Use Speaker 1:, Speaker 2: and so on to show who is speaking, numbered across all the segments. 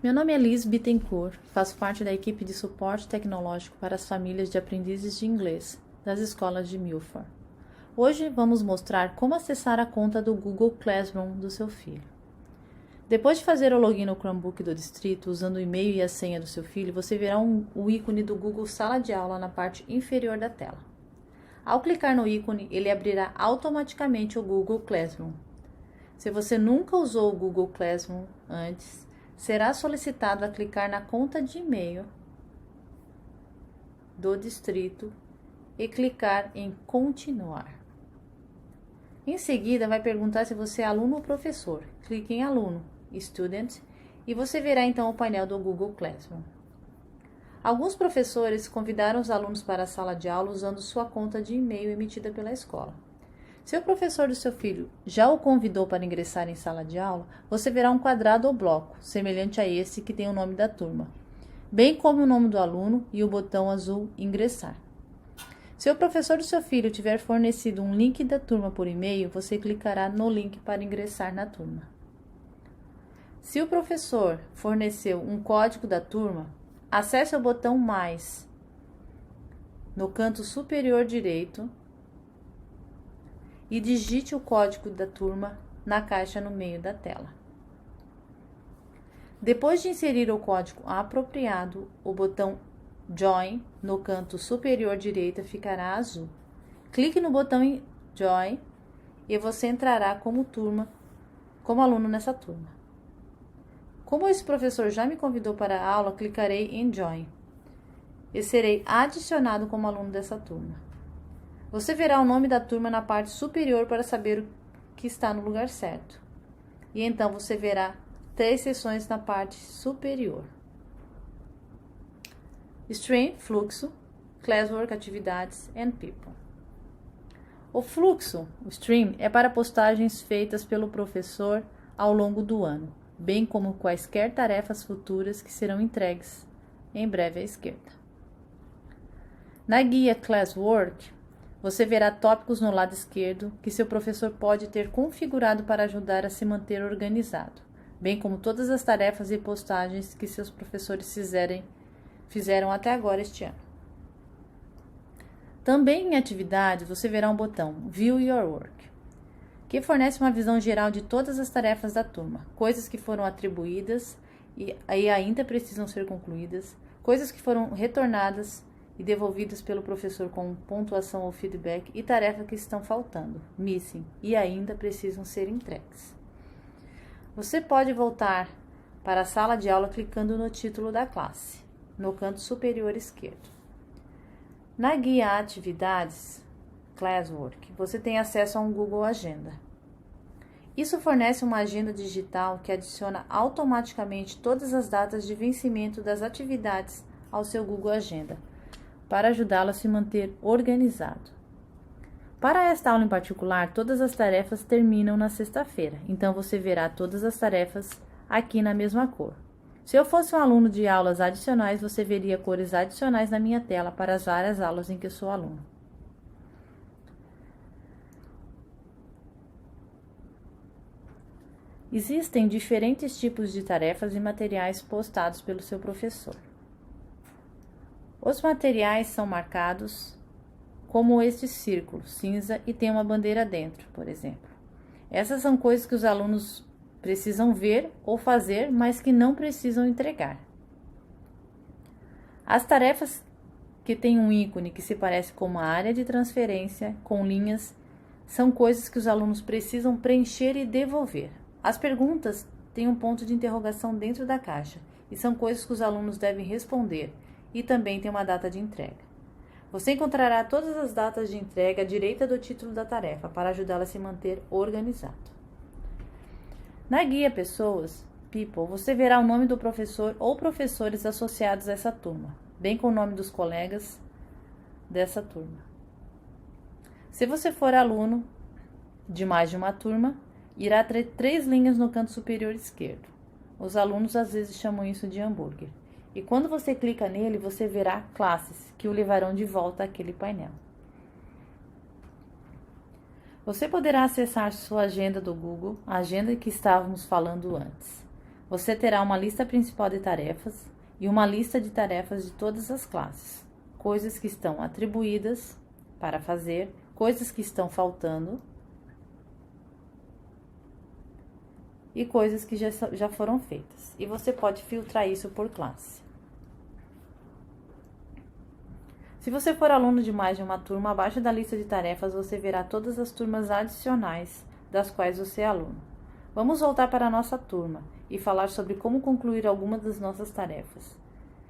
Speaker 1: Meu nome é Liz Bittencourt, faço parte da equipe de suporte tecnológico para as famílias de aprendizes de inglês das escolas de Milford. Hoje vamos mostrar como acessar a conta do Google Classroom do seu filho. Depois de fazer o login no Chromebook do distrito usando o e-mail e a senha do seu filho, você verá o ícone do Google Sala de Aula na parte inferior da tela. Ao clicar no ícone, ele abrirá automaticamente o Google Classroom. Se você nunca usou o Google Classroom antes, será solicitado a clicar na conta de e-mail do distrito e clicar em continuar. Em seguida, vai perguntar se você é aluno ou professor. Clique em aluno, student, e você verá então o painel do Google Classroom. Alguns professores convidaram os alunos para a sala de aula usando sua conta de e-mail emitida pela escola. Se o professor do seu filho já o convidou para ingressar em sala de aula, você verá um quadrado ou bloco, semelhante a esse que tem o nome da turma, bem como o nome do aluno e o botão azul Ingressar. Se o professor do seu filho tiver fornecido um link da turma por e-mail, você clicará no link para ingressar na turma. Se o professor forneceu um código da turma, acesse o botão Mais no canto superior direito e digite o código da turma na caixa no meio da tela. Depois de inserir o código apropriado, o botão Join no canto superior direito ficará azul. Clique no botão Join e você entrará como aluno nessa turma. Como esse professor já me convidou para a aula, clicarei em Join e serei adicionado como aluno dessa turma. Você verá o nome da turma na parte superior para saber o que está no lugar certo. E então você verá 3 seções na parte superior: Stream, fluxo, Classwork, atividades and people. O fluxo, o stream, é para postagens feitas pelo professor ao longo do ano, bem como quaisquer tarefas futuras que serão entregues em breve à esquerda. Na guia Classwork, você verá tópicos no lado esquerdo que seu professor pode ter configurado para ajudar a se manter organizado, bem como todas as tarefas e postagens que seus professores fizeram até agora este ano. Também em atividades, você verá um botão View Your Work, que fornece uma visão geral de todas as tarefas da turma, coisas que foram atribuídas e ainda precisam ser concluídas, coisas que foram retornadas e devolvidas pelo professor com pontuação ou feedback e tarefas que estão faltando, missing, e ainda precisam ser entregues. Você pode voltar para a sala de aula clicando no título da classe, no canto superior esquerdo. Na guia Atividades, Classwork, você tem acesso a um Google Agenda. Isso fornece uma agenda digital que adiciona automaticamente todas as datas de vencimento das atividades ao seu Google Agenda, para ajudá-lo a se manter organizado. Para esta aula em particular, todas as tarefas terminam na sexta-feira, então você verá todas as tarefas aqui na mesma cor. Se eu fosse um aluno de aulas adicionais, você veria cores adicionais na minha tela para as várias aulas em que eu sou aluno. Existem diferentes tipos de tarefas e materiais postados pelo seu professor. Os materiais são marcados como este círculo cinza e tem uma bandeira dentro, por exemplo. Essas são coisas que os alunos precisam ver ou fazer, mas que não precisam entregar. As tarefas que têm um ícone que se parece com uma área de transferência com linhas são coisas que os alunos precisam preencher e devolver. As perguntas têm um ponto de interrogação dentro da caixa e são coisas que os alunos devem responder. E também tem uma data de entrega. Você encontrará todas as datas de entrega à direita do título da tarefa para ajudá-la a se manter organizado. Na guia Pessoas, People, você verá o nome do professor ou professores associados a essa turma, bem com o nome dos colegas dessa turma. Se você for aluno de mais de uma turma, irá ter 3 linhas no canto superior esquerdo. Os alunos às vezes chamam isso de hambúrguer. E quando você clica nele, você verá classes que o levarão de volta àquele painel. Você poderá acessar sua agenda do Google, a agenda que estávamos falando antes. Você terá uma lista principal de tarefas e uma lista de tarefas de todas as classes, coisas que estão atribuídas para fazer, coisas que estão faltando e coisas que já foram feitas. E você pode filtrar isso por classe. Se você for aluno de mais de uma turma, abaixo da lista de tarefas você verá todas as turmas adicionais das quais você é aluno. Vamos voltar para a nossa turma e falar sobre como concluir algumas das nossas tarefas.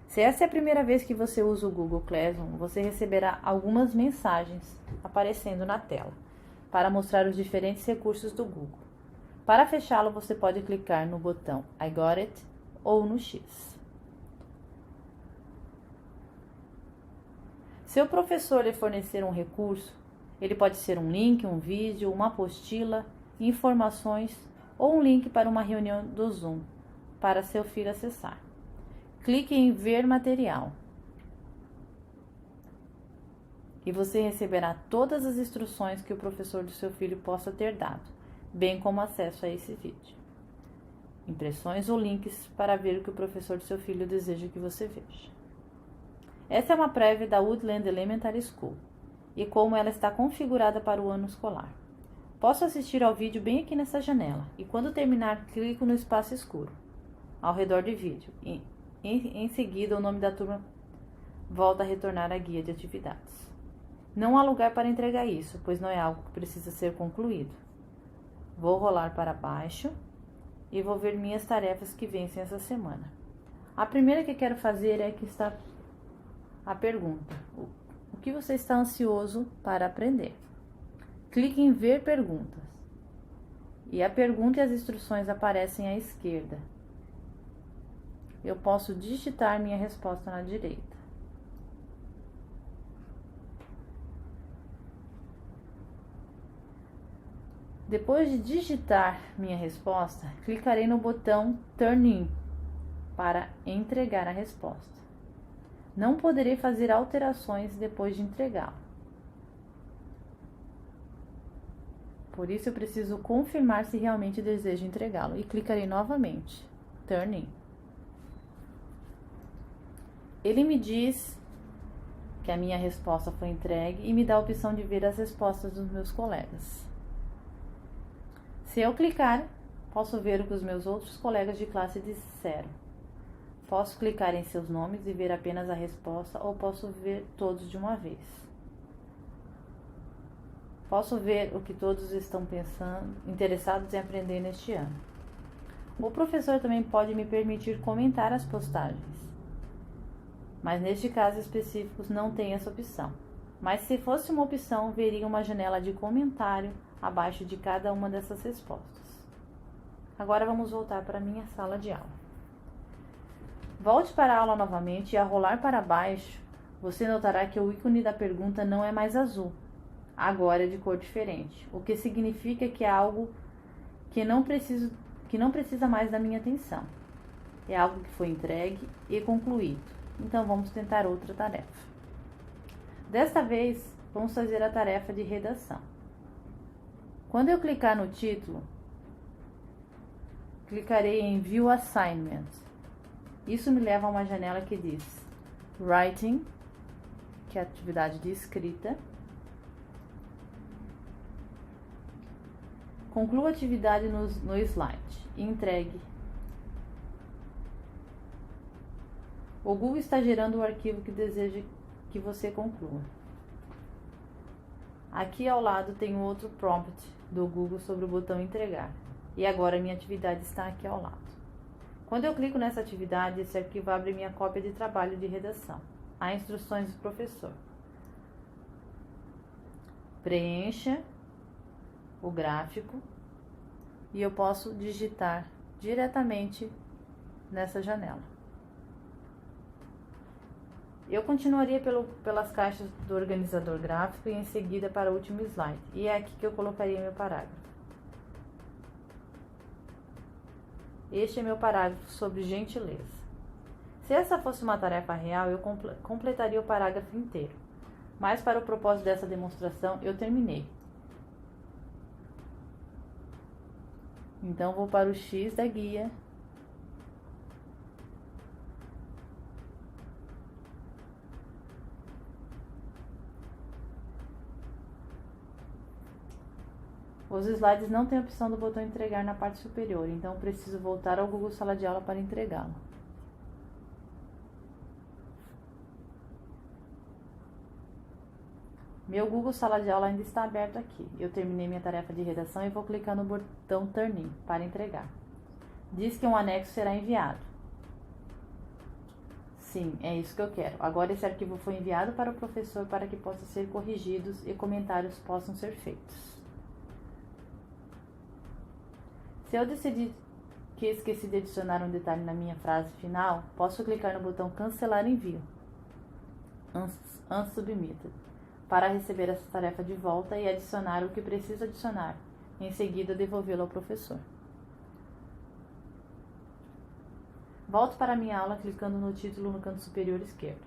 Speaker 1: Se essa é a primeira vez que você usa o Google Classroom, você receberá algumas mensagens aparecendo na tela para mostrar os diferentes recursos do Google. Para fechá-lo, você pode clicar no botão I got it ou no X. Se o professor lhe fornecer um recurso, ele pode ser um link, um vídeo, uma apostila, informações ou um link para uma reunião do Zoom para seu filho acessar. Clique em Ver material e você receberá todas as instruções que o professor do seu filho possa ter dado, bem como acesso a esse vídeo, impressões ou links para ver o que o professor do seu filho deseja que você veja. Essa é uma prévia da Woodland Elementary School e como ela está configurada para o ano escolar. Posso assistir ao vídeo bem aqui nessa janela e quando terminar, clico no espaço escuro ao redor do vídeo e em seguida o nome da turma volta a retornar à guia de atividades. Não há lugar para entregar isso, pois não é algo que precisa ser concluído. Vou rolar para baixo e vou ver minhas tarefas que vencem essa semana. A primeira que quero fazer é que está a pergunta: o que você está ansioso para aprender? Clique em Ver perguntas. E a pergunta e as instruções aparecem à esquerda. Eu posso digitar minha resposta na direita. Depois de digitar minha resposta, clicarei no botão Turn In para entregar a resposta. Não poderei fazer alterações depois de entregá-la. Por isso eu preciso confirmar se realmente desejo entregá-lo e clicarei novamente, Turn In. Ele me diz que a minha resposta foi entregue e me dá a opção de ver as respostas dos meus colegas. Se eu clicar, posso ver o que os meus outros colegas de classe disseram. Posso clicar em seus nomes e ver apenas a resposta ou posso ver todos de uma vez. Posso ver o que todos estão interessados em aprender neste ano. O professor também pode me permitir comentar as postagens, mas neste caso específico não tem essa opção. Mas se fosse uma opção, veria uma janela de comentário abaixo de cada uma dessas respostas. Agora vamos voltar para a minha sala de aula. Volte para a aula novamente e ao rolar para baixo, você notará que o ícone da pergunta não é mais azul. Agora é de cor diferente, o que significa que é algo que não precisa mais da minha atenção. É algo que foi entregue e concluído. Então vamos tentar outra tarefa. Desta vez, vamos fazer a tarefa de redação. Quando eu clicar no título, clicarei em View Assignment. Isso me leva a uma janela que diz Writing, que é a atividade de escrita. Conclua a atividade no slide e entregue. O Google está gerando o arquivo que deseja que você conclua. Aqui ao lado tem um outro prompt do Google sobre o botão entregar. E agora minha atividade está aqui ao lado. Quando eu clico nessa atividade, esse arquivo abre minha cópia de trabalho de redação. Há instruções do professor. Preencha o gráfico e eu posso digitar diretamente nessa janela. Eu continuaria pelas caixas do organizador gráfico e em seguida para o último slide. E é aqui que eu colocaria meu parágrafo. Este é meu parágrafo sobre gentileza. Se essa fosse uma tarefa real, eu completaria o parágrafo inteiro. Mas para o propósito dessa demonstração, eu terminei. Então, vou para o X da guia Os slides não têm a opção do botão entregar na parte superior, então preciso voltar ao Google Sala de Aula para entregá-lo. Meu Google Sala de Aula ainda está aberto aqui. Eu terminei minha tarefa de redação e vou clicar no botão Turn In para entregar. Diz que um anexo será enviado. Sim, é isso que eu quero. Agora esse arquivo foi enviado para o professor para que possa ser corrigidos e comentários possam ser feitos. Se eu decidir que esqueci de adicionar um detalhe na minha frase final, posso clicar no botão Cancelar Envio, Unsubmitted, para receber essa tarefa de volta e adicionar o que preciso adicionar. Em seguida, devolvê-lo ao professor. Volto para a minha aula clicando no título no canto superior esquerdo.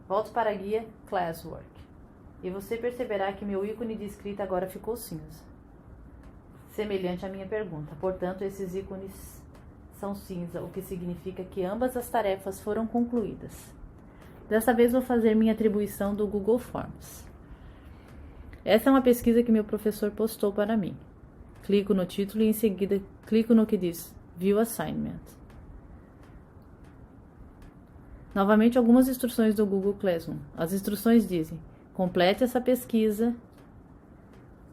Speaker 1: Volto para a guia Classwork. E você perceberá que meu ícone de escrita agora ficou cinza, semelhante à minha pergunta. Portanto, esses ícones são cinza, o que significa que ambas as tarefas foram concluídas. Dessa vez vou fazer minha atribuição do Google Forms. Essa é uma pesquisa que meu professor postou para mim. Clico no título e em seguida clico no que diz View Assignment. Novamente, algumas instruções do Google Classroom. As instruções dizem: complete essa pesquisa.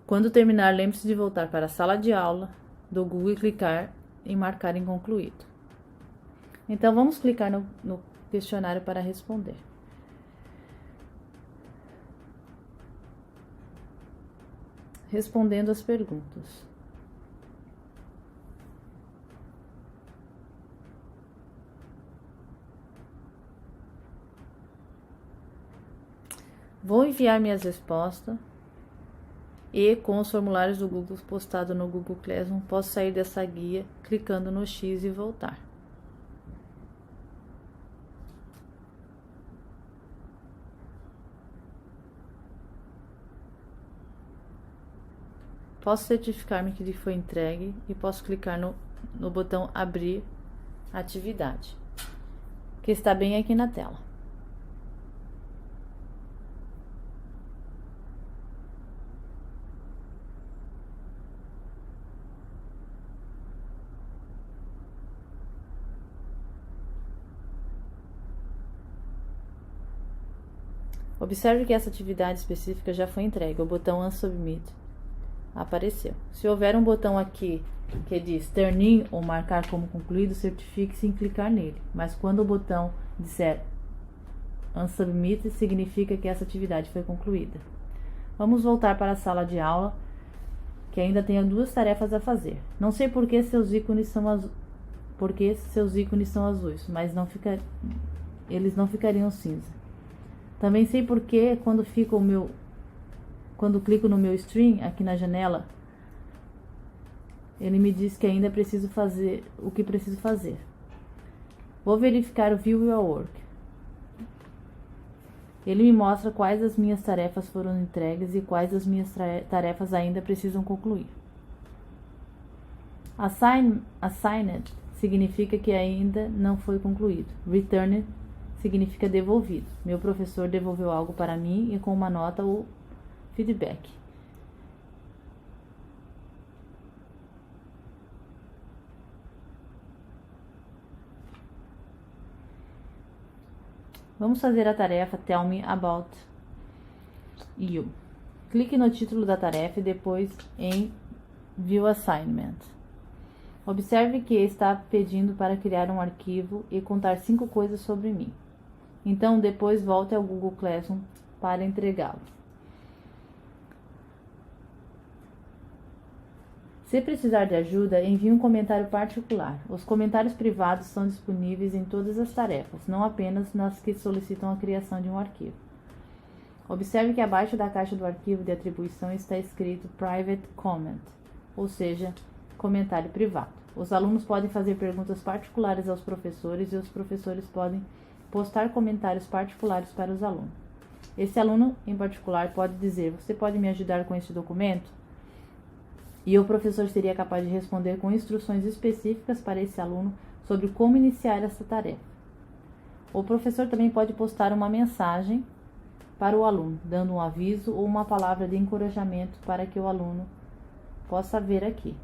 Speaker 1: Quando terminar, lembre-se de voltar para a sala de aula do Google e clicar em marcar em concluído. Então, vamos clicar no questionário para responder. Respondendo as perguntas. Vou enviar minhas respostas e, com os formulários do Google postado no Google Classroom, posso sair dessa guia clicando no X e voltar. Posso certificar-me que ele foi entregue e posso clicar no botão Abrir atividade, que está bem aqui na tela. Observe que essa atividade específica já foi entregue. O botão Unsubmit apareceu. Se houver um botão aqui que diz Turn In ou marcar como concluído, certifique-se em clicar nele. Mas quando o botão disser Unsubmit, significa que essa atividade foi concluída. Vamos voltar para a sala de aula, que ainda tenho duas tarefas a fazer. Não sei por que seus ícones são azuis, mas eles não ficariam cinza. Também sei porque quando clico no meu stream aqui na janela, ele me diz que ainda preciso fazer o que preciso fazer. Vou verificar o View Your Work. Ele me mostra quais das minhas tarefas foram entregues e quais das minhas tarefas ainda precisam concluir. Assigned significa que ainda não foi concluído. Returned significa devolvido. Meu professor devolveu algo para mim e com uma nota ou feedback. Vamos fazer a tarefa Tell Me About You. Clique no título da tarefa e depois em View Assignment. Observe que está pedindo para criar um arquivo e contar 5 coisas sobre mim. Então, depois volte ao Google Classroom para entregá-lo. Se precisar de ajuda, envie um comentário particular. Os comentários privados são disponíveis em todas as tarefas, não apenas nas que solicitam a criação de um arquivo. Observe que abaixo da caixa do arquivo de atribuição está escrito Private Comment, ou seja, comentário privado. Os alunos podem fazer perguntas particulares aos professores e os professores podem postar comentários particulares para os alunos. Esse aluno, em particular, pode dizer: você pode me ajudar com este documento? E o professor seria capaz de responder com instruções específicas para esse aluno sobre como iniciar essa tarefa. O professor também pode postar uma mensagem para o aluno, dando um aviso ou uma palavra de encorajamento para que o aluno possa ver aqui.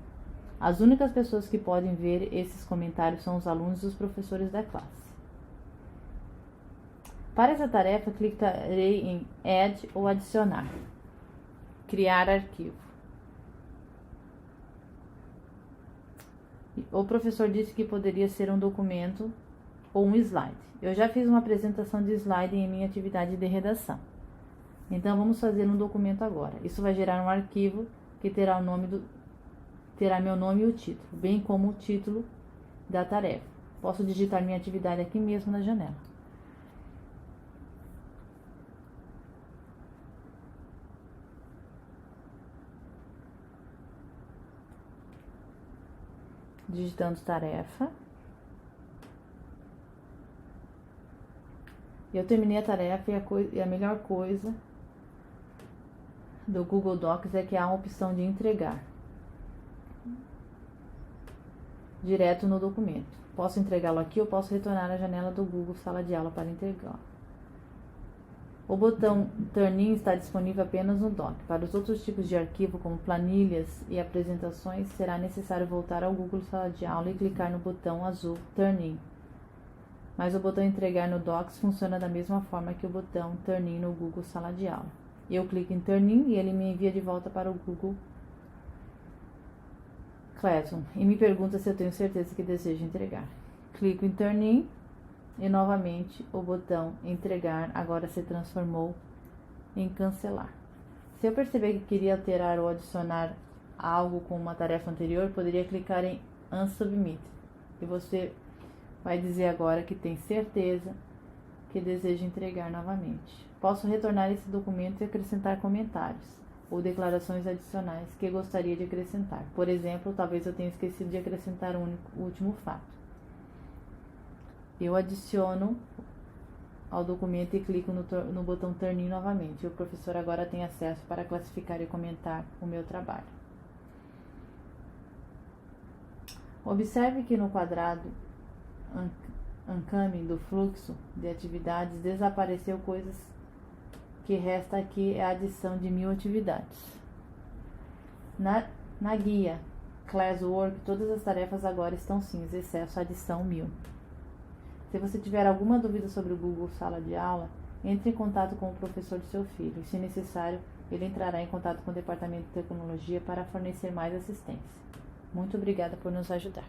Speaker 1: As únicas pessoas que podem ver esses comentários são os alunos e os professores da classe. Para essa tarefa, clicarei em Add ou Adicionar. Criar arquivo. O professor disse que poderia ser um documento ou um slide. Eu já fiz uma apresentação de slide em minha atividade de redação. Então, vamos fazer um documento agora. Isso vai gerar um arquivo que terá meu nome e o título, bem como o título da tarefa. Posso digitar minha atividade aqui mesmo na janela. Digitando tarefa. Eu terminei a tarefa e a melhor coisa do Google Docs é que há a opção de entregar direto no documento. Posso entregá-lo aqui ou posso retornar à janela do Google Sala de Aula para entregar. O botão Turn In está disponível apenas no Doc. Para os outros tipos de arquivo, como planilhas e apresentações, será necessário voltar ao Google Sala de Aula e clicar no botão azul Turn In. Mas o botão Entregar no Docs funciona da mesma forma que o botão Turn In no Google Sala de Aula. Eu clico em Turn In e ele me envia de volta para o Google Classroom e me pergunta se eu tenho certeza que desejo entregar. Clico em Turn In e novamente o botão Entregar agora se transformou em Cancelar. Se eu perceber que queria alterar ou adicionar algo com uma tarefa anterior, poderia clicar em Unsubmit e você vai dizer agora que tem certeza que deseja entregar novamente. Posso retornar esse documento e acrescentar comentários ou declarações adicionais que gostaria de acrescentar. Por exemplo, talvez eu tenha esquecido de acrescentar o último fato. Eu adiciono ao documento e clico no botão Turn In novamente. O professor agora tem acesso para classificar e comentar o meu trabalho. Observe que no quadrado Incoming do fluxo de atividades desapareceu coisas que resta aqui é a adição de 1000 atividades. Na guia Classwork, todas as tarefas agora estão cinzas, exceto a adição 1000. Se você tiver alguma dúvida sobre o Google Sala de Aula, entre em contato com o professor de seu filho e, se necessário, ele entrará em contato com o Departamento de Tecnologia para fornecer mais assistência. Muito obrigada por nos ajudar.